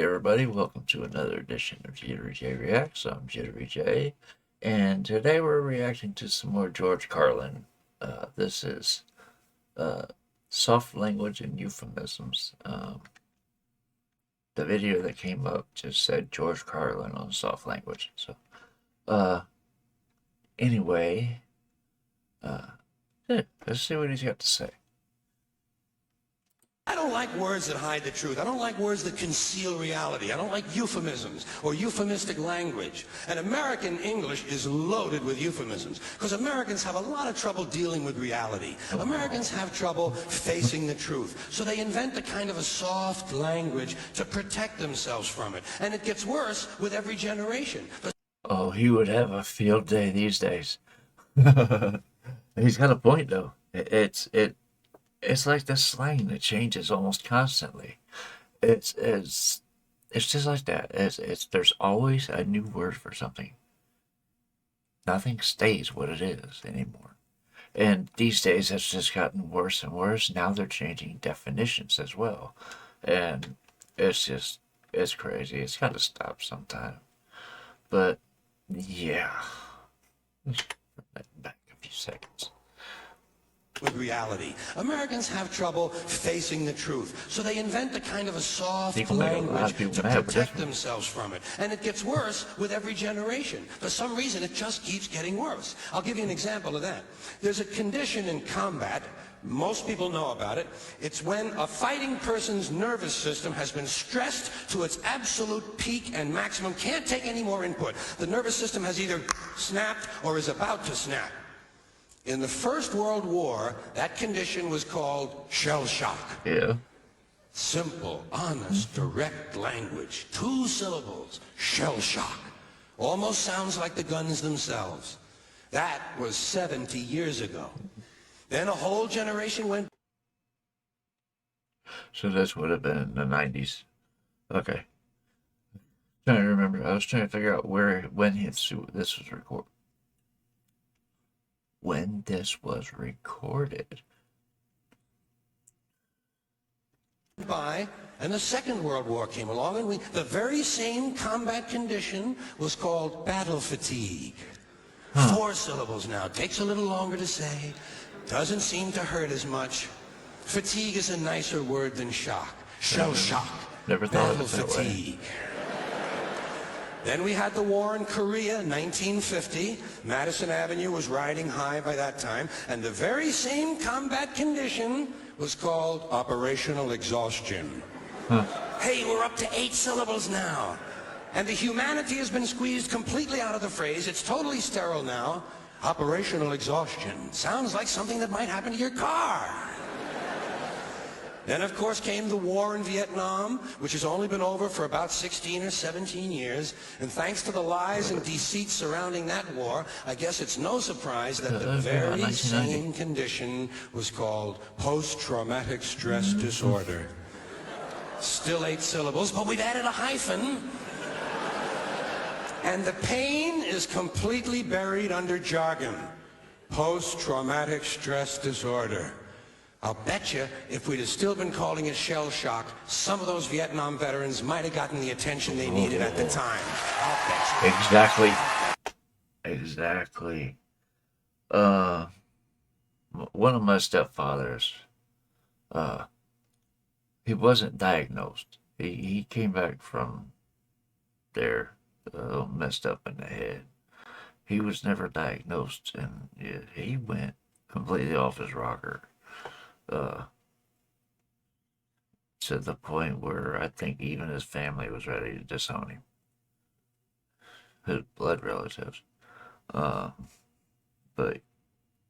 everybody, welcome to another edition of Jittery-Jay Reacts. I'm Jittery-Jay, and today we're reacting to some more George Carlin. This is Soft Language and Euphemisms. The video that came up just said George Carlin on soft language. So, anyway, let's see what he's got to say. I don't like words that hide the truth. I don't like words that conceal reality. I don't like euphemisms or euphemistic language. And American English is loaded with euphemisms because Americans have a lot of trouble dealing with reality. Americans have trouble facing the truth. So they invent a kind of a soft language to protect themselves from it. And it gets worse with every generation. Oh, he would have a field day these days. He's got a point, though. It's like the slang that changes almost constantly. It's just like that. There's always a new word for something. Nothing stays what it is anymore. And these days it's just gotten worse and worse. Now they're changing definitions as well. And it's crazy. It's got to stop sometime. But yeah. Let's put that back a few seconds. With reality. Americans have trouble facing the truth. So they invent a kind of a soft language to protect themselves from it. And it gets worse with every generation. For some reason, it just keeps getting worse. I'll give you an example of that. There's a condition in combat. Most people know about it. It's when a fighting person's nervous system has been stressed to its absolute peak and maximum, can't take any more input. The nervous system has either snapped or is about to snap. In the First World War, that condition was called shell shock. Yeah. Simple, honest, direct language. 2 syllables. Shell shock. Almost sounds like the guns themselves. That was 70 years ago. Then a whole generation went. So this would have been in the 90s. Okay. Trying to remember. I was trying to figure out when this was recorded. When this was recorded. By, and the Second World War came along, and the very same combat condition was called battle fatigue. 4 syllables now. Takes a little longer to say. Doesn't seem to hurt as much. Fatigue is a nicer word than shock. Shell shock. Never thought battle of it that fatigue. way. Then we had the war in Korea in 1950. Madison Avenue was riding high by that time. And the very same combat condition was called operational exhaustion. Hey, we're up to 8 syllables now. And the humanity has been squeezed completely out of the phrase. It's totally sterile now. Operational exhaustion. Sounds like something that might happen to your car. Then, of course, came the war in Vietnam, which has only been over for about 16 or 17 years. And thanks to the lies and deceit surrounding that war, I guess it's no surprise that the very same condition was called post-traumatic stress disorder. Still 8 syllables, but we've added a hyphen. And the pain is completely buried under jargon. Post-traumatic stress disorder. I'll bet you if we'd have still been calling it shell shock, some of those Vietnam veterans might have gotten the attention they needed at the time. I'll bet you. Exactly. Exactly. One of my stepfathers, he wasn't diagnosed. He came back from there messed up in the head. He was never diagnosed, and he went completely off his rocker. To the point where I think even his family was ready to disown him. His blood relatives. But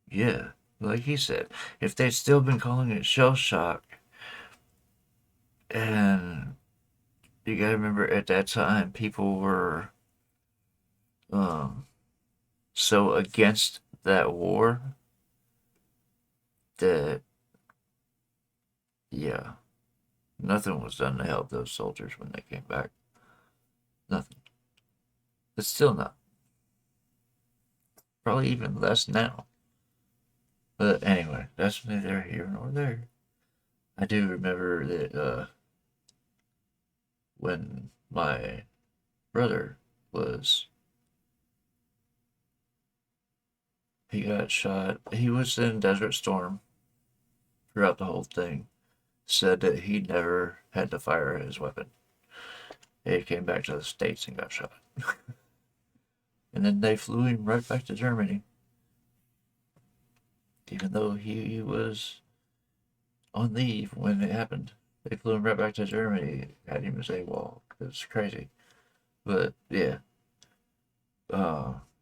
yeah, like he said, if they'd still been calling it shell shock, and you gotta remember at that time people were so against that war that yeah, nothing was done to help those soldiers when they came back. Nothing. It's still not. Probably even less now. But anyway, that's neither here nor there. I do remember that when my brother he got shot. He was in Desert Storm throughout the whole thing. Said that he never had to fire his weapon. He came back to the States and got shot. And then they flew him right back to Germany. Even though he was on leave when it happened. They flew him right back to Germany, had him as AWOL. It's crazy. But, yeah.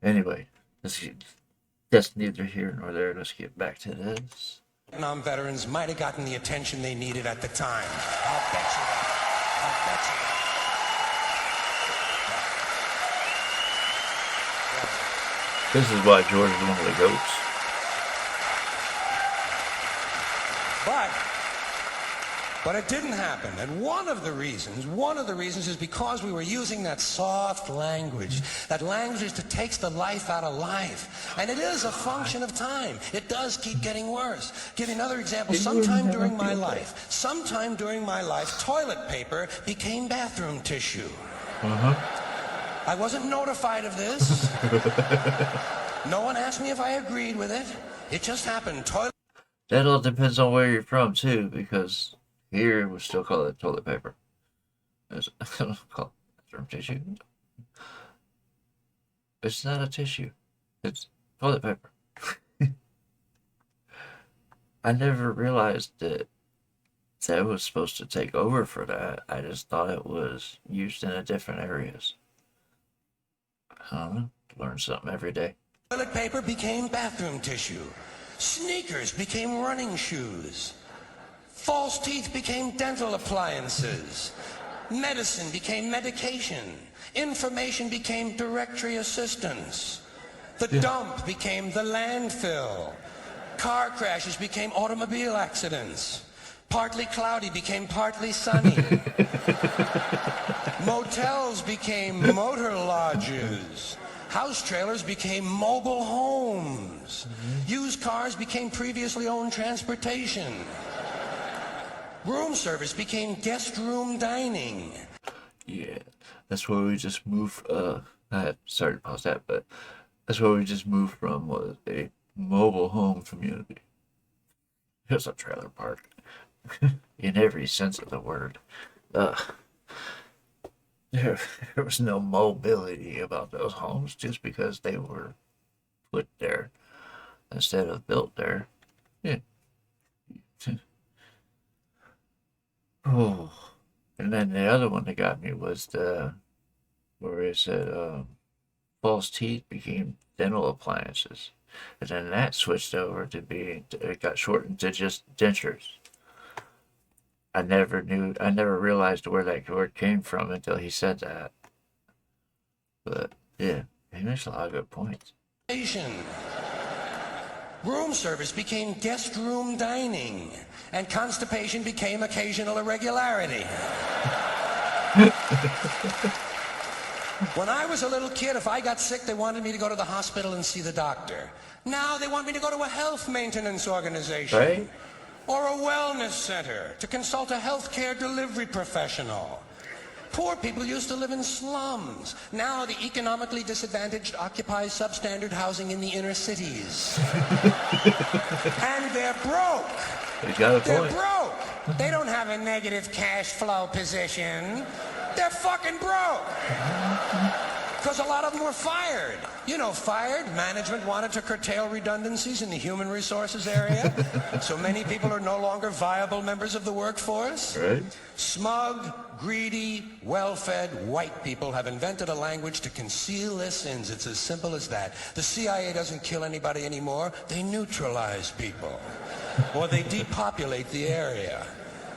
Anyway, that's neither here nor there. Let's get back to this. Vietnam veterans might have gotten the attention they needed at the time. I'll bet you that. I'll bet you that. This is why George is one of the goats. But it didn't happen. And one of the reasons is because we were using that soft language. That language that takes the life out of life. And it is a function of time. It does keep getting worse. Give you another example. Sometime during my life, toilet paper became bathroom tissue. I wasn't notified of this. No one asked me if I agreed with it. It just happened. That all depends on where you're from, too, because here we still call it toilet paper. I don't call it bathroom tissue. It's not a tissue. It's toilet paper. I never realized that was supposed to take over for that. I just thought it was used in different areas. I don't know. Learn something every day. Toilet paper became bathroom tissue. Sneakers became running shoes. False teeth became dental appliances. Medicine became medication. Information became directory assistance. The dump became the landfill. Car crashes became automobile accidents. Partly cloudy became partly sunny. Motels became motor lodges. House trailers became mobile homes. Used cars became previously owned transportation. Room service became guest room dining. Yeah, that's where we just moved. Sorry to pause that, but that's where we just moved from was a mobile home community. It was a trailer park in every sense of the word. There was no mobility about those homes just because they were put there instead of built there. Yeah. Oh. And then the other one that got me was where it said false teeth became dental appliances. And then that switched over to it got shortened to just dentures. I never realized where that word came from until he said that. But, yeah, he makes a lot of good points. Room service became guest room dining, and constipation became occasional irregularity. When I was a little kid, if I got sick, they wanted me to go to the hospital and see the doctor. Now they want me to go to a health maintenance organization. Right? Or a wellness center to consult a healthcare delivery professional. Poor people used to live in slums. Now the economically disadvantaged occupy substandard housing in the inner cities. And they're broke. He's got a point. They're broke. They don't have a negative cash flow position. They're fucking broke. Because a lot of them were fired. You know, fired. Management wanted to curtail redundancies in the human resources area. So many people are no longer viable members of the workforce. Right. Smug, greedy, well-fed white people have invented a language to conceal their sins. It's as simple as that. The CIA doesn't kill anybody anymore. They neutralize people. Or they depopulate the area.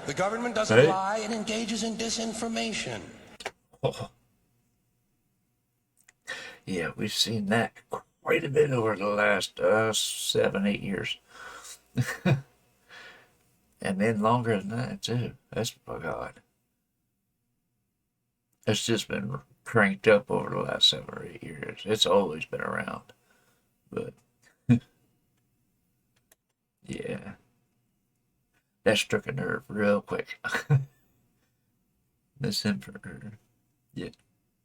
The government doesn't lie. It engages in disinformation. Oh. Yeah, we've seen that quite a bit over the last 7-8 years. And then longer than that, too. That's, oh God. It's just been cranked up over the last 7 or 8 years. It's always been around. But, yeah. That struck a nerve real quick. Misinformation. Yeah.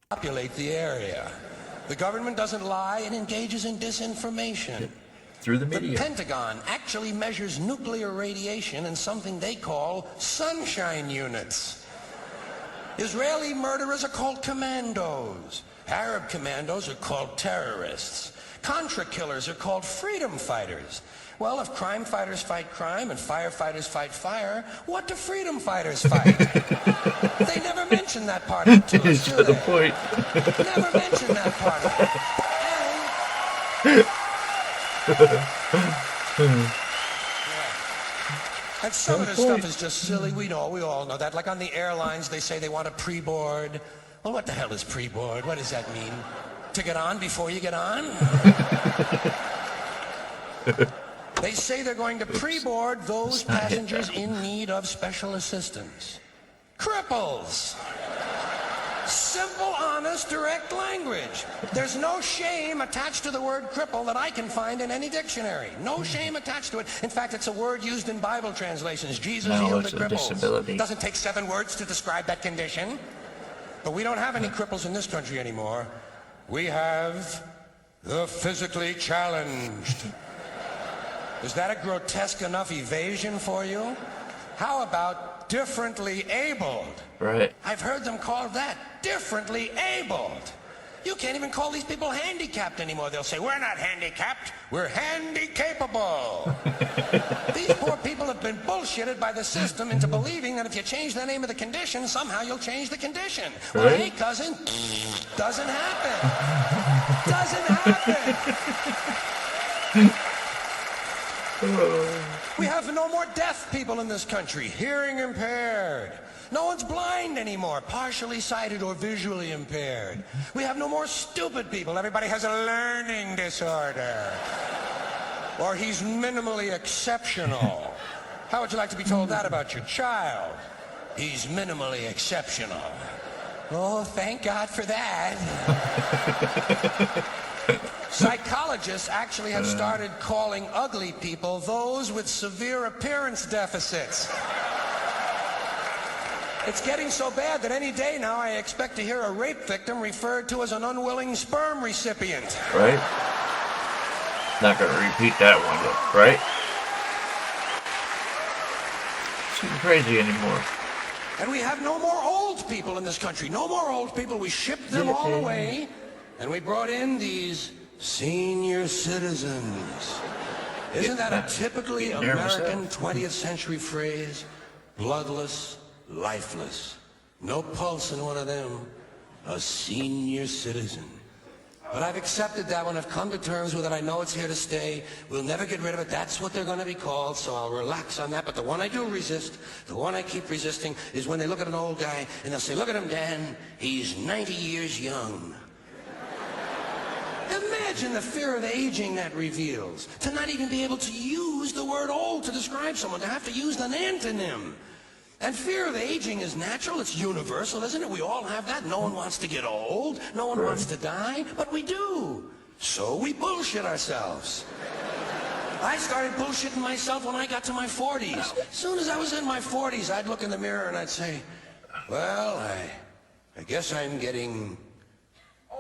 Populate the area. The government doesn't lie, it engages in disinformation. Through the The media. Pentagon actually measures nuclear radiation in something they call sunshine units. Israeli murderers are called commandos. Arab commandos are called terrorists. Contra killers are called freedom fighters. Well, if crime fighters fight crime and firefighters fight fire, what do freedom fighters fight? They never mention that part of it to us, do To the they? point. Never mention that part of it. And some of this stuff is just silly. We all know that. Like on the airlines, they say they want a pre-board. Well, what the hell is pre-board? What does that mean? To get on before you get on? They say they're going to pre-board those passengers in need of special assistance. Cripples. Simple, honest, direct language. There's no shame attached to the word cripple that I can find in any dictionary. No shame attached to it. In fact, it's a word used in Bible translations. Jesus healed the cripples. Disability. Doesn't take 7 words to describe that condition. But we don't have any cripples in this country anymore. We have the physically challenged. Is that a grotesque enough evasion for you? How about differently abled? Right. I've heard them call that differently abled. You can't even call these people handicapped anymore. They'll say, we're not handicapped, we're handy-capable. These poor people have been bullshitted by the system into believing that if you change the name of the condition, somehow you'll change the condition. Well, Right. hey, cousin, doesn't happen. Doesn't happen. We have no more deaf people in this country, hearing impaired. No one's blind anymore, partially sighted or visually impaired. We have no more stupid people. Everybody has a learning disorder. Or he's minimally exceptional. How would you like to be told that about your child? He's minimally exceptional. Oh, thank God for that. Psychologists actually have started calling ugly people those with severe appearance deficits. It's getting so bad that any day now I expect to hear a rape victim referred to as an unwilling sperm recipient. Right? Not gonna repeat that one, though, right? It's not crazy anymore. And we have no more old people in this country. No more old people. We shipped them all away, and we brought in these senior citizens. Isn't that a typically American 20th century phrase? Bloodless, lifeless. No pulse in one of them. A senior citizen. But I've accepted that one. I've come to terms with it. I know it's here to stay. We'll never get rid of it. That's what they're going to be called, so I'll relax on that. But the one I do resist, the one I keep resisting, is when they look at an old guy and they'll say, look at him, Dan. He's 90 years young. Imagine the fear of aging that reveals. To not even be able to use the word old to describe someone. To have to use an antonym. And fear of aging is natural, it's universal, isn't it? We all have that. No one wants to get old, no one wants to die, but we do. So we bullshit ourselves. I started bullshitting myself when I got to my 40s. As soon as I was in my 40s, I'd look in the mirror and I'd say, well, I guess I'm getting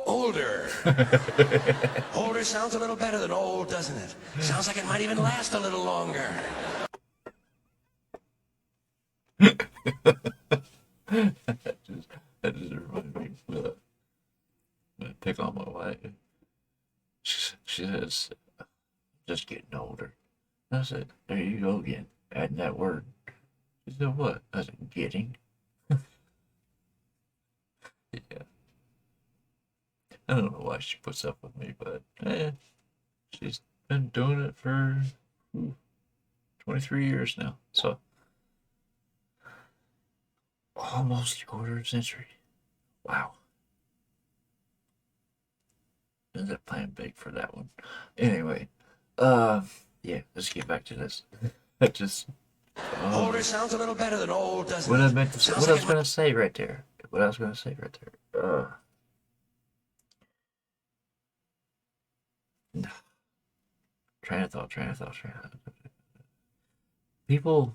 older. Older sounds a little better than old, doesn't it? Sounds like it might even last a little longer. that just reminded me of I pick on my wife. She says, just getting older. I said, there you go again, adding that word. She said, what? I said, getting. Yeah. I don't know why she puts up with me, but she's been doing it for 23 years now. So almost a quarter of a century. Wow. Ended up playing big for that one. Anyway, yeah, let's get back to this. I just Older sounds a little better than old, doesn't it? what I meant to say, what I was gonna say right there. What I was gonna say right there. No. Train of thought. People,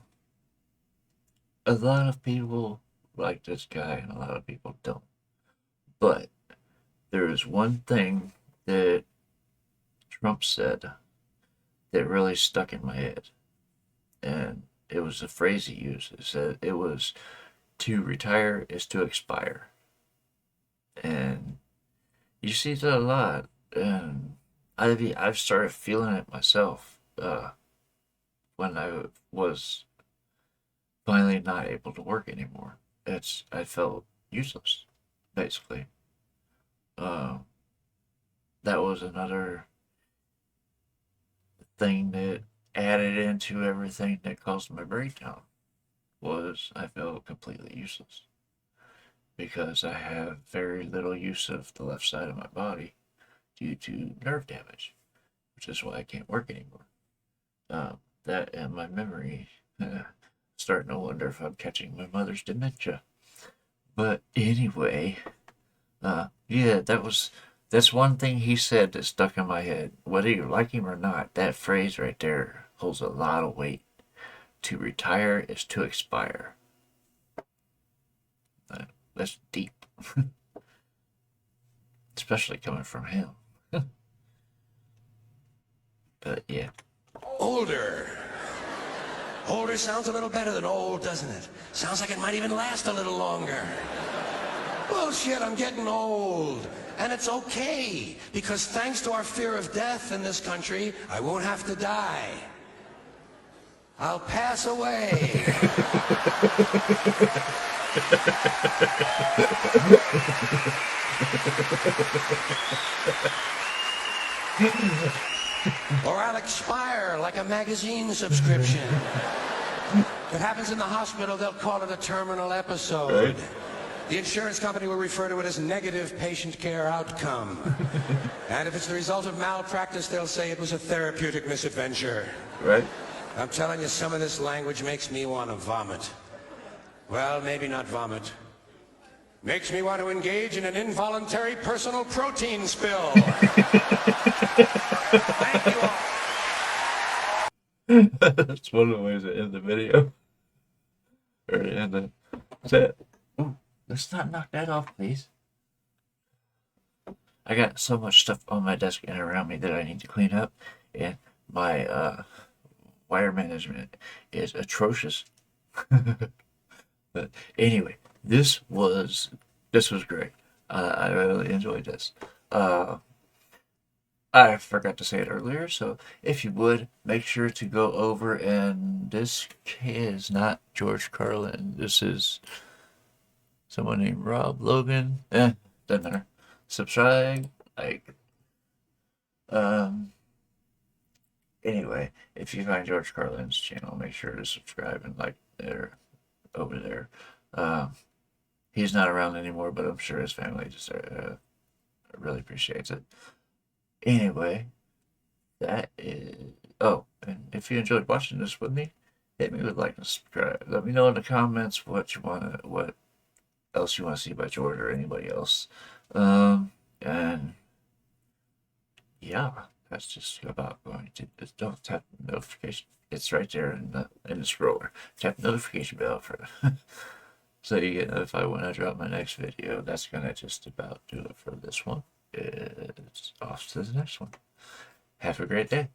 a lot of people like this guy, and a lot of people don't. But there is one thing that Trump said that really stuck in my head. And it was a phrase he used. It said it was, to retire is to expire. And you see that a lot. And I've started feeling it myself when I was finally not able to work anymore. I felt useless, basically. Uh, that was another thing that added into everything that caused my breakdown. Was I felt completely useless because I have very little use of the left side of my body due to nerve damage, which is why I can't work anymore. That and my memory, starting to wonder if I'm catching my mother's dementia. But anyway, yeah, that's one thing he said that stuck in my head. Whether you like him or not, that phrase right there holds a lot of weight. To retire is to expire. That's deep. Especially coming from him. But yeah. Older. Older sounds a little better than old, doesn't it? Sounds like it might even last a little longer. Bullshit, I'm getting old. And it's okay, because thanks to our fear of death in this country, I won't have to die. I'll pass away. Or I'll expire like a magazine subscription. If it happens in the hospital, they'll call it a terminal episode. Right. The insurance company will refer to it as negative patient care outcome. And if it's the result of malpractice, they'll say it was a therapeutic misadventure. Right. I'm telling you, some of this language makes me want to vomit. Well, maybe not vomit. Makes me want to engage in an involuntary personal protein spill. Thank you all. That's one of the ways to end the video. Or end the set. Ooh, let's not knock that off, please. I got so much stuff on my desk and around me that I need to clean up, and my wire management is atrocious. But anyway, this was great. I really enjoyed this. I forgot to say it earlier, so if you would, make sure to go over, and this is not George Carlin. This is someone named Rob, Logan. Doesn't matter. Subscribe, like, anyway, if you find George Carlin's channel, make sure to subscribe and like there, over there. He's not around anymore, but I'm sure his family just really appreciates it. Anyway, that is... Oh, and if you enjoyed watching this with me, hit me with like and subscribe. Let me know in the comments what else you want to see by George or anybody else. And yeah, that's just about going to... Don't tap the notification. It's right there in the scroller. Tap the notification bell for so you get notified when I drop my next video. That's gonna just about do it for this one. It's off to the next one. Have a great day.